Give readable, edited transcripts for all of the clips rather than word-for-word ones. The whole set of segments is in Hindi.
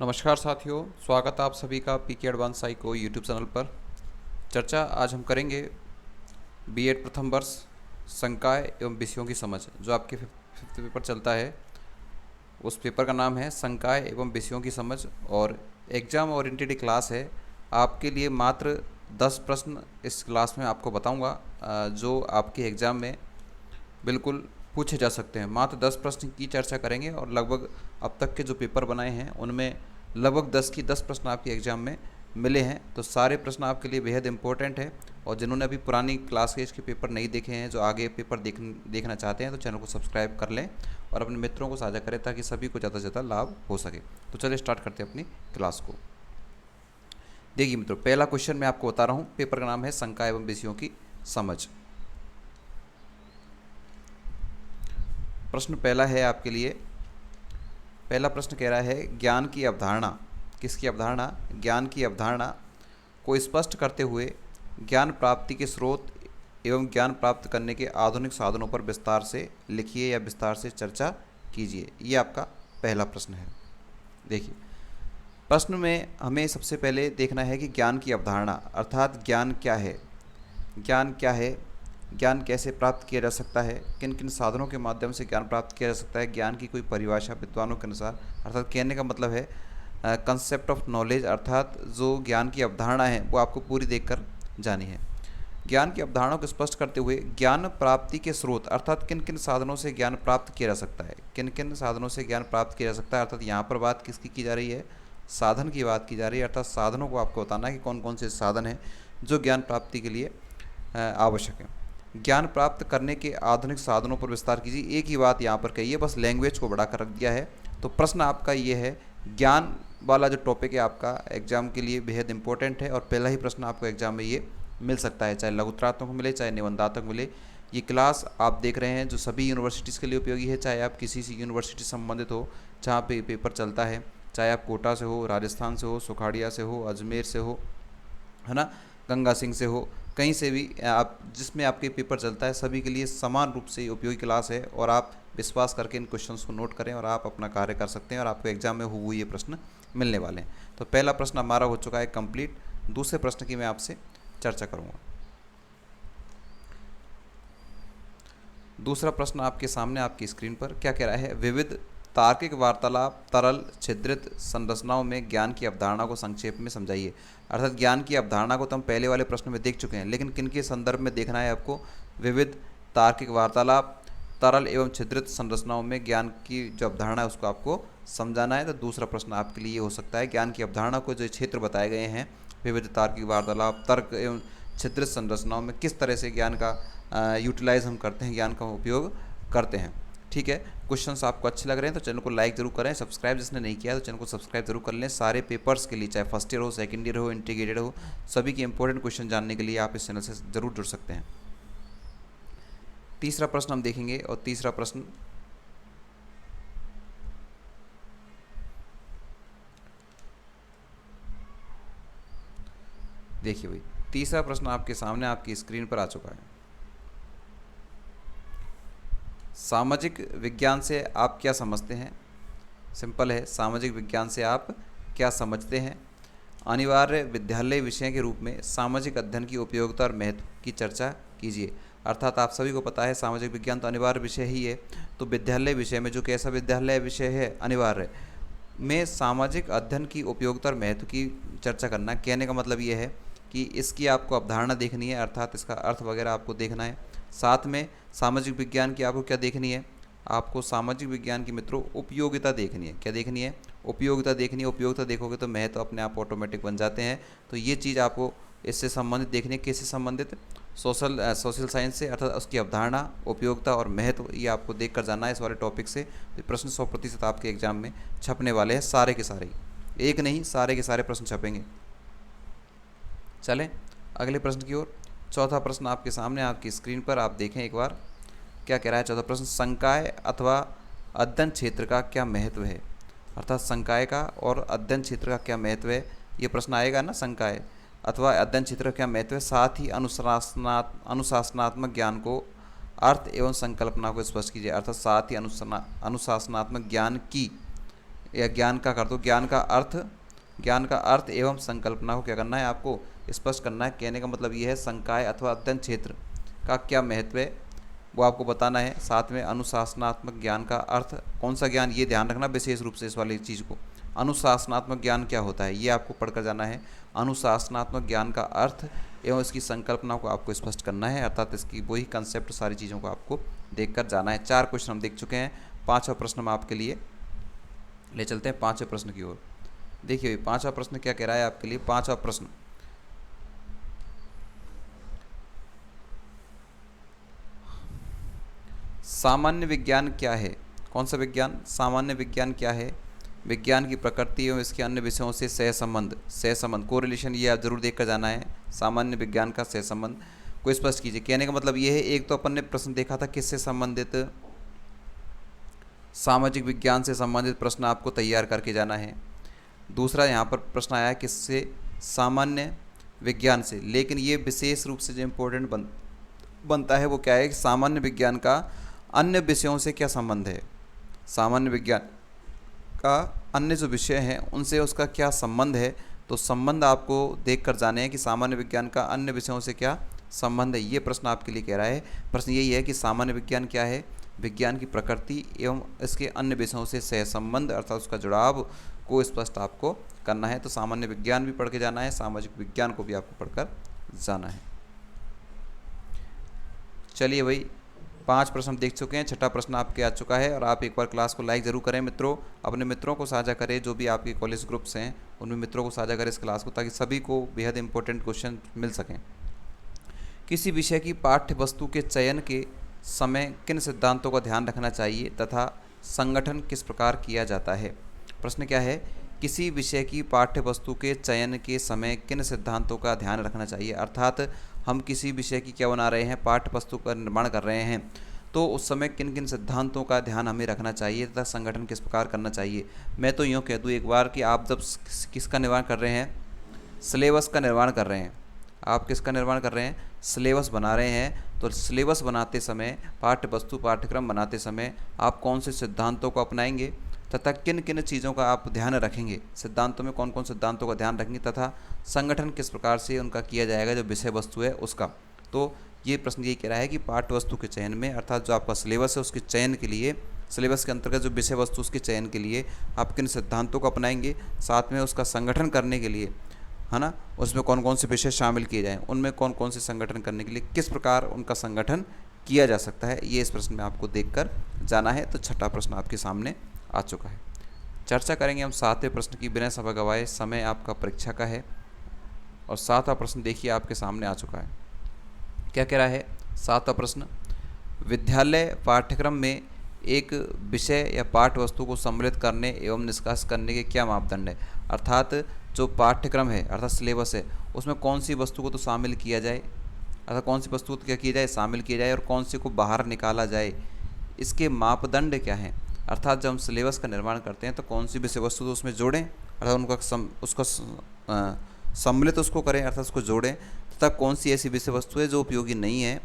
नमस्कार साथियों, स्वागत है आप सभी का पीके एडवांस साइको यूट्यूब चैनल पर। चर्चा आज हम करेंगे बीएड प्रथम वर्ष संकाय एवं विषयों की समझ, जो आपके फिफ्थ पेपर चलता है। उस पेपर का नाम है संकाय एवं विषयों की समझ और एग्ज़ाम ओरिएंटेड क्लास है। आपके लिए मात्र 10 प्रश्न इस क्लास में आपको बताऊंगा, जो आपके एग्ज़ाम में बिल्कुल पूछे जा सकते हैं। मात्र 10 प्रश्न की चर्चा करेंगे और लगभग अब तक के जो पेपर बनाए हैं उनमें लगभग 10 की 10 प्रश्न आपके एग्ज़ाम में मिले हैं। तो सारे प्रश्न आपके लिए बेहद इंपॉर्टेंट है और जिन्होंने अभी पुरानी क्लास के इसके पेपर नहीं देखे हैं, जो आगे पेपर देखना चाहते हैं, तो चैनल को सब्सक्राइब कर लें और अपने मित्रों को साझा करें ताकि सभी को ज़्यादा से ज़्यादा लाभ हो सके। तो चलिए स्टार्ट करते हैं अपनी क्लास को। देखिए मित्रों, पहला क्वेश्चन मैं आपको बता रहा हूँ। पेपर का नाम है संकाय एवं विषयों की समझ। प्रश्न पहला है आपके लिए। पहला प्रश्न कह रहा है, ज्ञान की अवधारणा, किसकी अवधारणा? ज्ञान की अवधारणा को स्पष्ट करते हुए ज्ञान प्राप्ति के स्रोत एवं ज्ञान प्राप्त करने के आधुनिक साधनों पर विस्तार से लिखिए या विस्तार से चर्चा कीजिए। ये आपका पहला प्रश्न है। देखिए, प्रश्न में हमें सबसे पहले देखना है कि ज्ञान की अवधारणा अर्थात ज्ञान क्या है, ज्ञान क्या है, ज्ञान कैसे प्राप्त किया जा सकता है, किन किन साधनों के माध्यम से ज्ञान प्राप्त किया जा सकता है। ज्ञान की कोई परिभाषा विद्वानों के अनुसार, अर्थात कहने का मतलब है कंसेप्ट ऑफ नॉलेज, अर्थात जो ज्ञान की अवधारणा है वो आपको पूरी देखकर जानी है। ज्ञान की अवधारणा को स्पष्ट करते हुए ज्ञान प्राप्ति के स्रोत, अर्थात किन किन साधनों से ज्ञान प्राप्त किया जा सकता है, किन किन साधनों से ज्ञान प्राप्त किया जा सकता है। अर्थात यहाँ पर बात किसकी की जा रही है? साधन की बात की जा रही है। अर्थात साधनों को आपको बताना है कि कौन कौन से साधन हैं जो ज्ञान प्राप्ति के लिए आवश्यक है। ज्ञान प्राप्त करने के आधुनिक साधनों पर विस्तार कीजिए। एक ही बात यहाँ पर कही है, बस लैंग्वेज को बढ़ाकर रख दिया है। तो प्रश्न आपका ये है, ज्ञान वाला जो टॉपिक है आपका एग्जाम के लिए बेहद इंपॉर्टेंट है और पहला ही प्रश्न आपको एग्जाम में ये मिल सकता है, चाहे लघुत्रात्मक मिले चाहे निबंधात्मक मिले। ये क्लास आप देख रहे हैं जो सभी यूनिवर्सिटीज़ के लिए उपयोगी है, चाहे आप किसी सी यूनिवर्सिटी संबंधित हो जहाँ पे पेपर चलता है, चाहे आप कोटा से हो, राजस्थान से हो, सुखाड़िया से हो, अजमेर से हो, है ना, गंगा सिंह से हो, कहीं से भी आप जिसमें आपके पेपर चलता है, सभी के लिए समान रूप से उपयोगी क्लास है। और आप विश्वास करके इन क्वेश्चंस को नोट करें और आप अपना कार्य कर सकते हैं और आपको एग्जाम में हुए ये प्रश्न मिलने वाले हैं। तो पहला प्रश्न हमारा हो चुका है कंप्लीट। दूसरे प्रश्न की मैं आपसे चर्चा करूँगा। दूसरा प्रश्न आपके सामने आपकी स्क्रीन पर क्या कह रहा है? विविध तार्किक वार्तालाप तरल छिद्रित संरचनाओं में ज्ञान की अवधारणा को संक्षेप में समझाइए। अर्थात ज्ञान की अवधारणा को तो हम पहले वाले प्रश्न में देख चुके हैं, लेकिन किन के संदर्भ में देखना है आपको? विविध तार्किक वार्तालाप तरल एवं छिद्रित संरचनाओं में ज्ञान की जो अवधारणा है उसको आपको समझाना है। तो दूसरा प्रश्न आपके लिए हो सकता है, ज्ञान की अवधारणा को जो क्षेत्र बताए गए हैं, विविध तार्किक वार्तालाप तर्क एवं छिद्रित संरचनाओं में किस तरह से ज्ञान का यूटिलाइज हम करते हैं, ज्ञान का उपयोग करते हैं। ठीक है, क्वेश्चंस आपको अच्छे लग रहे हैं तो चैनल को लाइक जरूर करें। सब्सक्राइब जिसने नहीं किया तो चैनल को सब्सक्राइब जरूर कर लें। सारे पेपर्स के लिए, चाहे फर्स्ट ईयर हो, सेकंड ईयर हो, इंटीग्रेटेड हो, सभी के इंपॉर्टेंट क्वेश्चन जानने के लिए आप इस चैनल से जरूर जुड़ सकते हैं। तीसरा प्रश्न हम देखेंगे और तीसरा प्रश्न देखिए भाई, तीसरा प्रश्न आपके सामने आपकी स्क्रीन पर आ चुका है। सामाजिक विज्ञान से आप क्या समझते हैं? सिंपल है, सामाजिक विज्ञान से आप क्या समझते हैं? अनिवार्य विद्यालय विषय के रूप में सामाजिक अध्ययन की उपयोगिता और महत्व की चर्चा कीजिए। अर्थात आप सभी को पता है सामाजिक विज्ञान तो अनिवार्य विषय ही है, तो विद्यालय विषय में जो कैसा विद्यालय विषय है अनिवार्य में सामाजिक अध्ययन की उपयोगिता और महत्व की चर्चा करना। कहने का मतलब ये है कि इसकी आपको अवधारणा देखनी है, अर्थात इसका अर्थ वगैरह आपको देखना है। साथ में सामाजिक विज्ञान की आपको क्या देखनी है? आपको सामाजिक विज्ञान की मित्रों उपयोगिता देखनी है। क्या देखनी है? उपयोगिता देखनी है। उपयोगिता देखोगे तो महत्व अपने आप ऑटोमेटिक बन जाते हैं। तो ये चीज़ आपको इससे संबंधित देखनी है। किससे संबंधित? सोशल साइंस से, अर्थात उसकी अवधारणा, उपयोगिता और महत्व, ये आपको देख कर जाना है इस वाले टॉपिक से। तो प्रश्न 100% आपके एग्जाम में छपने वाले हैं, सारे के सारे, एक नहीं सारे के सारे प्रश्न छपेंगे। चलें अगले प्रश्न की ओर। चौथा प्रश्न आपके सामने आपकी स्क्रीन पर आप देखें एक बार, क्या कह रहा है चौथा प्रश्न? संकाय अथवा अध्ययन क्षेत्र का क्या महत्व है? अर्थात संकाय का और अध्ययन क्षेत्र का क्या महत्व है, ये प्रश्न आएगा ना। संकाय अथवा अध्ययन क्षेत्र का क्या महत्व है? साथ ही अनुशासनात्मक ज्ञान को अर्थ एवं संकल्पना को स्पष्ट कीजिए। अर्थात साथ ही अनुशासनात्मक ज्ञान की या ज्ञान का कर दो, ज्ञान का अर्थ एवं संकल्पना को क्या करना है, आपको स्पष्ट करना है। कहने का मतलब ये है संकाय अथवा अध्ययन क्षेत्र का क्या महत्व है वो आपको बताना है। साथ में अनुशासनात्मक ज्ञान का अर्थ कौन सा ज्ञान, ये ध्यान रखना विशेष रूप से इस वाली चीज़ को। अनुशासनात्मक ज्ञान क्या होता है ये आपको पढ़कर जाना है। अनुशासनात्मक ज्ञान का अर्थ एवं इसकी संकल्पना को आपको स्पष्ट करना है, अर्थात इसकी वही कंसेप्ट सारी चीज़ों को आपको देखकर जाना है। 4 क्वेश्चन हम देख चुके हैं। 5वां प्रश्न हम आपके लिए ले चलते हैं 5वें प्रश्न की ओर। देखिए 5वां प्रश्न क्या कह रहा है आपके लिए। 5वां प्रश्न, सामान्य विज्ञान क्या है। कौन सा विज्ञान, सामान्य विज्ञान क्या है। विज्ञान की प्रकृति एवं इसके अन्य विषयों से सहसंबंध कोरिलेशन, ये आप जरूर देख कर जाना है। सामान्य विज्ञान का सहसंबंध को स्पष्ट कीजिए। कहने का मतलब ये है, एक तो अपन ने प्रश्न देखा था किससे संबंधित, सामाजिक विज्ञान से संबंधित प्रश्न आपको तैयार करके जाना है। दूसरा यहाँ पर प्रश्न आया किससे, सामान्य विज्ञान से, लेकिन ये विशेष रूप से जो इम्पोर्टेंट बनता है वो क्या है कि सामान्य विज्ञान का अन्य विषयों से क्या संबंध है। सामान्य विज्ञान का अन्य जो विषय हैं उनसे उसका क्या संबंध है, तो संबंध आपको देख कर जाने हैं कि सामान्य विज्ञान का अन्य विषयों से क्या संबंध है। ये प्रश्न आपके लिए कह रहा है। प्रश्न यही है कि सामान्य विज्ञान क्या है, विज्ञान की प्रकृति एवं इसके अन्य विषयों से सहसंबंध अर्थात उसका जुड़ाव को स्पष्ट आपको करना है। तो सामान्य विज्ञान भी पढ़ के जाना है, सामाजिक विज्ञान को भी आपको पढ़कर जाना है। चलिए भाई 5 प्रश्न देख चुके हैं, 6वां प्रश्न आपके आ चुका है। और आप एक बार क्लास को लाइक ज़रूर करें मित्रों, अपने मित्रों को साझा करें, जो भी आपके कॉलेज ग्रुप्स हैं उनमें मित्रों को साझा करें इस क्लास को, ताकि सभी को बेहद इंपॉर्टेंट क्वेश्चन मिल सकें। किसी विषय की पाठ्य वस्तु के चयन के समय किन सिद्धांतों का ध्यान रखना चाहिए तथा संगठन किस प्रकार किया जाता है। प्रश्न क्या है, किसी विषय की पाठ्य वस्तु के चयन के समय किन सिद्धांतों का ध्यान रखना चाहिए। अर्थात हम किसी विषय की क्या बना रहे हैं, पाठ्य वस्तु का निर्माण कर रहे हैं, तो उस समय किन किन सिद्धांतों का ध्यान हमें रखना चाहिए तथा संगठन किस प्रकार करना चाहिए। मैं तो यूँ कह दूँ एक बार कि आप जब किसका निर्माण कर रहे हैं, सिलेबस का निर्माण कर रहे हैं, आप किसका निर्माण कर रहे हैं, सिलेबस बना रहे हैं, तो सिलेबस बनाते समय, पाठ्य वस्तु पाठ्यक्रम बनाते समय आप कौन से सिद्धांतों को अपनाएंगे तथा किन किन चीज़ों का आप ध्यान रखेंगे, सिद्धांतों में कौन कौन सिद्धांतों का ध्यान रखेंगे तथा संगठन किस प्रकार से उनका किया जाएगा जो विषय वस्तु है उसका। तो ये प्रश्न यही कह रहा है कि पाठ्य वस्तु के चयन में, अर्थात जो आपका सिलेबस है उसके चयन के लिए, सिलेबस के अंतर्गत जो विषय वस्तु उसके चयन के लिए आप किन सिद्धांतों को अपनाएंगे, साथ में उसका संगठन करने के लिए, है ना, उसमें कौन कौन से विषय शामिल किए जाएँ, उनमें कौन कौन से संगठन करने के लिए किस प्रकार उनका संगठन किया जा सकता है, ये इस प्रश्न में आपको देखकर जाना है। तो 6वां प्रश्न आपके सामने आ चुका है। चर्चा करेंगे हम 7वें प्रश्न की, बिना समय गवाए, समय आपका परीक्षा का है। और 7वां प्रश्न देखिए आपके सामने आ चुका है। क्या कह रहा है 7वां प्रश्न, विद्यालय पाठ्यक्रम में एक विषय या पाठ्य वस्तु को सम्मिलित करने एवं निष्कर्ष करने के क्या मापदंड है। अर्थात जो पाठ्यक्रम है अर्थात सिलेबस है उसमें कौन सी वस्तु को तो शामिल किया जाए, अर्थात कौन सी वस्तु को क्या किया जाए, शामिल किया जाए, और कौन सी को बाहर निकाला जाए, इसके मापदंड क्या हैं। अर्थात जब हम सिलेबस का निर्माण करते हैं तो कौन सी विषय वस्तु तो उसमें जोड़ें, अर्थात उसका सम्मिलित उसको करें, अर्थात उसको जोड़ें, तथा कौन सी ऐसी विषय वस्तु है जो उपयोगी नहीं है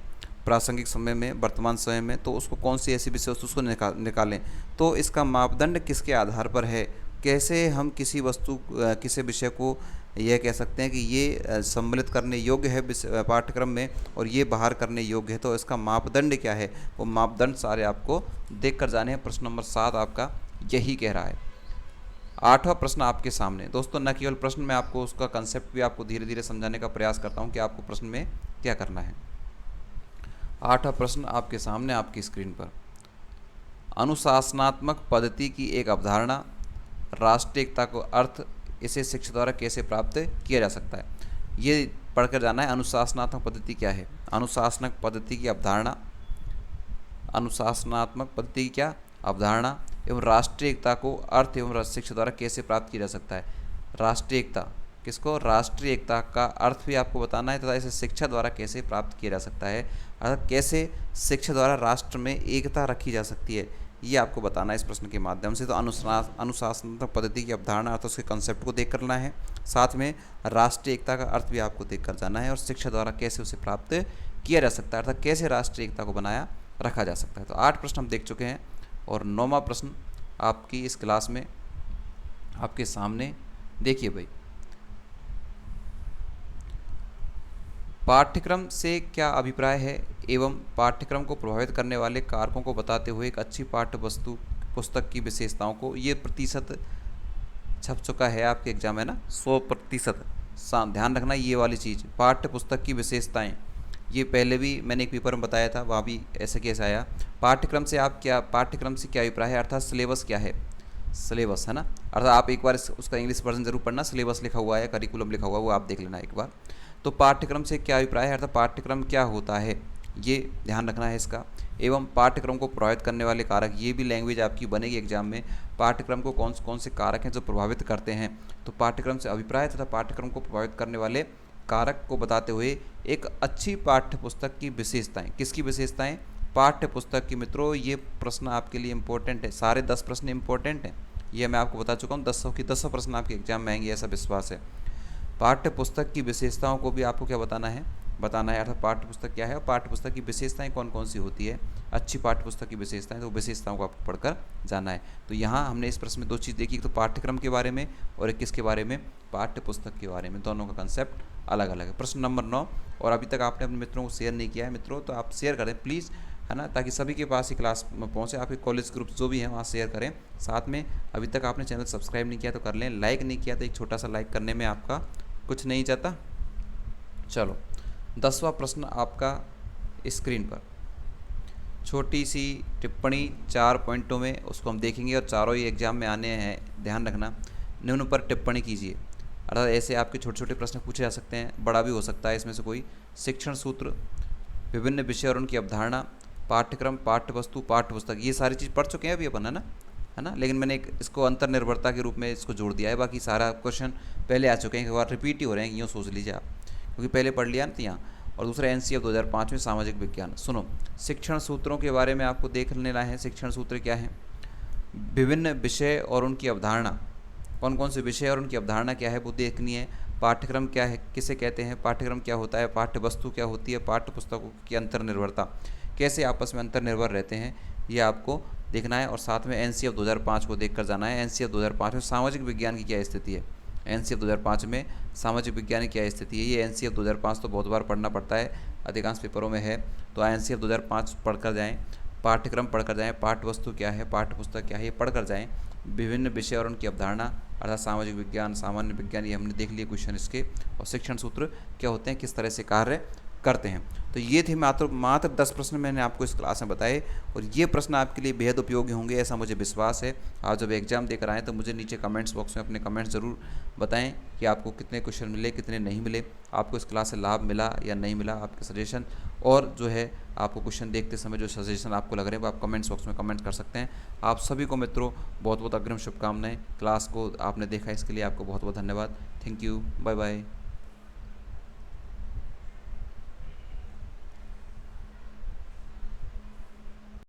प्रासंगिक समय में, वर्तमान समय में, तो उसको कौन सी ऐसी विषय वस्तु उसको निकालें। तो इसका मापदंड किसके आधार पर है, कैसे हम किसी वस्तु किसी विषय को यह कह सकते हैं कि ये सम्मिलित करने योग्य है पाठ्यक्रम में और ये बाहर करने योग्य है, तो इसका मापदंड क्या है, वो मापदंड सारे आपको देख कर जाने हैं। प्रश्न नंबर 7 आपका यही कह रहा है। 8वां प्रश्न आपके सामने दोस्तों, न केवल प्रश्न में आपको उसका कंसेप्ट भी आपको धीरे धीरे समझाने का प्रयास करता हूँ कि आपको प्रश्न में क्या करना है। 8वां प्रश्न आपके सामने आपकी स्क्रीन पर, अनुशासनात्मक पद्धति की एक अवधारणा, राष्ट्रीय एकता को अर्थ, इसे शिक्षा द्वारा कैसे प्राप्त किया जा सकता है। ये पढ़कर जाना है। अनुशासनात्मक पद्धति क्या है, अनुशासनात्मक पद्धति की अवधारणा, अनुशासनात्मक पद्धति की क्या अवधारणा एवं राष्ट्रीय एकता को अर्थ एवं शिक्षा द्वारा कैसे प्राप्त किया जा सकता है। राष्ट्रीय एकता किसको, राष्ट्रीय एकता का अर्थ भी आपको बताना है तथा इसे शिक्षा द्वारा कैसे प्राप्त किया जा सकता है, अर्थात कैसे शिक्षा द्वारा राष्ट्र में एकता रखी जा सकती है, ये आपको बताना है इस प्रश्न के माध्यम से। तो अनुशासनात्मक पद्धति की अवधारणा अर्थात उसके कंसेप्ट को देख करना है, साथ में राष्ट्रीय एकता का अर्थ भी आपको देख कर जाना है और शिक्षा द्वारा कैसे उसे प्राप्त किया जा सकता है, अर्थात कैसे राष्ट्रीय एकता को बनाया रखा जा सकता है। तो 8 प्रश्न हम देख चुके हैं और 9वां प्रश्न आपकी इस क्लास में आपके सामने देखिए भाई, पाठ्यक्रम से क्या अभिप्राय है एवं पाठ्यक्रम को प्रभावित करने वाले कारकों को बताते हुए एक अच्छी पाठ्य वस्तु पुस्तक की विशेषताओं को, ये प्रतिशत छप चुका है आपके एग्जाम में ना, 100%। ध्यान रखना ये वाली चीज़, पाठ्य पुस्तक की विशेषताएं, ये पहले भी मैंने एक पेपर में बताया था, वहाँ भी ऐसे कैसे आया। पाठ्यक्रम से आप क्या, पाठ्यक्रम से क्या अभिप्राय है, अर्थात सिलेबस क्या है, सिलेबस है ना, अर्थात आप एक बार उसका इंग्लिश वर्जन जरूर पढ़ना, सिलेबस लिखा हुआ है, करिकुलम लिखा हुआ है, वो आप देख लेना एक बार। तो पाठ्यक्रम से क्या अभिप्राय है, अर्थात पाठ्यक्रम क्या होता है, ये ध्यान रखना है इसका। एवं पाठ्यक्रम को प्रभावित करने वाले कारक, ये भी लैंग्वेज आपकी बनेगी एग्जाम में, पाठ्यक्रम को कौन से कारक हैं जो प्रभावित करते हैं। तो पाठ्यक्रम से अभिप्राय तथा पाठ्यक्रम को प्रभावित करने वाले कारक को बताते हुए एक अच्छी पाठ्य पुस्तक की विशेषताएं, किसकी विशेषताएं, पाठ्य पुस्तक की। मित्रों ये प्रश्न आपके लिए इंपॉर्टेंट है, सारे 10 प्रश्न इंपॉर्टेंट हैं, ये मैं आपको बता चुका हूँ। 10 प्रश्न आपके एग्जाम में आएंगे, ऐसा विश्वास है। पाठ्य पुस्तक की विशेषताओं को भी आपको क्या बताना है अर्थात पाठ्य पुस्तक क्या है और पाठ्य पुस्तक की विशेषताएं कौन कौन सी होती है, अच्छी पाठ्य पुस्तक की विशेषताएं, तो विशेषताओं को आपको पढ़कर जाना है। तो यहाँ हमने इस प्रश्न में 2 चीज़ देखी, एक तो पाठ्यक्रम के बारे में और एक किसके बारे में, पाठ्य पुस्तक के बारे में, दोनों का कंसेप्ट अलग अलग है। प्रश्न नंबर 9, और अभी तक आपने अपने मित्रों को शेयर नहीं किया है मित्रों, तो आप शेयर करें प्लीज़, है ना, ताकि सभी के पास ही क्लास में पहुँचे, आपके कॉलेज ग्रुप जो भी हैं वहाँ शेयर करें। साथ में अभी तक आपने चैनल सब्सक्राइब नहीं किया तो कर लें, लाइक नहीं किया तो एक छोटा सा लाइक करने में आपका कुछ नहीं जाता। चलो 10वां प्रश्न आपका स्क्रीन पर, छोटी सी टिप्पणी 4 पॉइंटों में, उसको हम देखेंगे और चारों ही एग्जाम में आने हैं, ध्यान रखना। निम्न पर टिप्पणी कीजिए, अर्थात ऐसे आपके छोटे छोटे प्रश्न पूछे जा सकते हैं, बड़ा भी हो सकता है इसमें से कोई। शिक्षण सूत्र, विभिन्न विषय और उनकी अवधारणा, पाठ्यक्रम, पाठ्यवस्तु, पाठ्यपुस्तक, ये सारी चीज़ पढ़ चुके हैं अभी अपन, है ना, लेकिन मैंने इसको अंतर्निर्भरता के रूप में इसको जोड़ दिया है, बाकी सारा क्वेश्चन पहले आ चुके हैं, एक बार रिपीट ही हो रहे हैं, यूँ सोच लीजिए आप, क्योंकि पहले पढ़ लिया ना यहाँ। और दूसरा एनसीईआरटी 2005 में सामाजिक विज्ञान। सुनो, शिक्षण सूत्रों के बारे में आपको देख लेना है, शिक्षण सूत्र क्या है, विभिन्न विषय और उनकी अवधारणा, कौन कौन से विषय और उनकी अवधारणा क्या है वो देखनी है। पाठ्यक्रम क्या है, किसे कहते हैं, पाठ्यक्रम क्या होता है, पाठ्य वस्तु क्या होती है, पाठ्य पुस्तकों की अंतर्निर्भरता, कैसे आपस में अंतर्निर्भर रहते हैं, ये आपको देखना है। और साथ में एनसीईआरटी 2005 को देखकर जाना है। एनसीईआरटी 2005 में सामाजिक विज्ञान की क्या स्थिति है, एनसीईआरटी 2005 में सामाजिक विज्ञान की क्या स्थिति है, ये एनसीईआरटी 2005 तो बहुत बार पढ़ना पड़ता है, अधिकांश पेपरों में है, तो एनसीईआरटी 2005 पढ़कर जाएँ, पाठ्यक्रम पढ़कर जाएँ, पाठ्य वस्तु क्या है, पाठ्य पुस्तक क्या है, ये पढ़कर जाएँ। विभिन्न विषय और उनकी अवधारणा, अर्थात सामाजिक विज्ञान, सामान्य विज्ञान, ये हमने देख लिए क्वेश्चन इसके, और शिक्षण सूत्र क्या होते हैं, किस तरह से कार्य करते हैं। तो ये थे मात्र 10 प्रश्न मैंने आपको इस क्लास में बताए, और ये प्रश्न आपके लिए बेहद उपयोगी होंगे ऐसा मुझे विश्वास है। आप जब एग्जाम देकर आएँ तो मुझे नीचे कमेंट्स बॉक्स में अपने कमेंट्स ज़रूर बताएं कि आपको कितने क्वेश्चन मिले, कितने नहीं मिले, आपको इस क्लास से लाभ मिला या नहीं मिला, आपके सजेशन, और जो है आपको क्वेश्चन देखते समय जो सजेशन आपको लग रहे हैं वो आप कमेंट्स बॉक्स में कमेंट कर सकते हैं। आप सभी को मित्रों बहुत बहुत अग्रिम शुभकामनाएं। क्लास को आपने देखा इसके लिए आपको बहुत बहुत धन्यवाद। Thank you, bye bye.